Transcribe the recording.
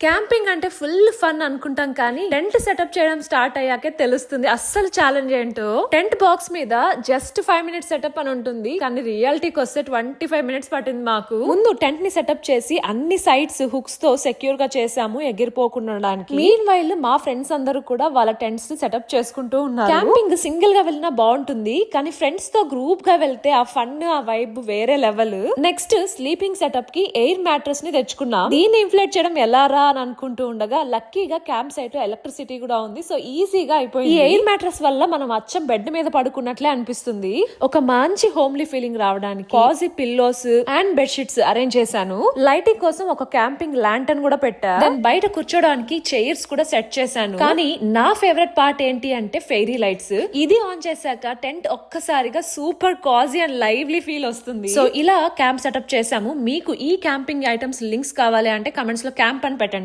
Camping అంటే full fun అనుకుంటాం కానీ టెంట్ సెటప్ చేయడం స్టార్ట్ అయ్యాకే తెలుస్తుంది అస్సలు ఛాలెంజ్ ఏంటో. టెంట్ బాక్స్ మీద జస్ట్ 5 మినిట్స్ సెటప్ అని ఉంటుంది, కానీ రియాలిటీకి వస్తే 25 మినిట్స్ పట్టింది మాకు. ముందు టెంట్ ని సెటప్ చేసి అన్ని సైడ్స్ హుక్స్ తో సెక్యూర్ గా చేసాము ఎగిరిపోకుండా ఉండడానికి. మీన్ వైల్ మా ఫ్రెండ్స్ అందరూ కూడా వాళ్ళ టెంట్స్ ని సెటప్ చేసుకుంటూ ఉన్నారు. క్యాంపింగ్ సింగిల్ గా వెళ్ళినా బాగుంటుంది, కానీ ఫ్రెండ్స్ తో గ్రూప్ గా వెళ్తే ఆ ఫన్ ఆ వైబ్ వేరే లెవెల్. నెక్స్ట్ స్లీపింగ్ సెటప్ కి ఎయిర్ మ్యాట్రెస్ ని తెచ్చుకున్నాం. దీన్ని ఇన్ఫ్లేట్ చేయడం ఎలా రా అని అనుకుంటూ ఉండగా లక్కీగా క్యాంప్ సైట్ ఎలక్ట్రిసిటీ కూడా ఉంది, సో ఈజీగా అయిపోయింది. ఈ ఎయిర్ మ్యాట్రెస్ వల్ల మనం అచ్చం బెడ్ మీద పడుకున్నట్లే అనిపిస్తుంది. ఒక మంచి హోమ్లీ ఫీలింగ్ రావడానికి cosy pillows and bed sheets arrange చేశాను. లైటింగ్ కోసం ఒక క్యాంపింగ్ ల్యాంటర్న్ కూడా పెట్టా. బయట కూర్చోడానికి చైర్స్ కూడా సెట్ చేశాను. కానీ నా ఫేవరెట్ పార్ట్ ఏంటి అంటే ఫెయిరీ లైట్స్. ఇది ఆన్ చేశాక టెంట్ ఒక్కసారిగా super cosy and lively feel వస్తుంది. సో ఇలా క్యాంప్ సెటప్ చేశాము. మీకు ఈ క్యాంపింగ్ ఐటమ్స్ లింక్స్ కావాలి అంటే కమెంట్స్ లో క్యాంప్ అని పెట్టండి.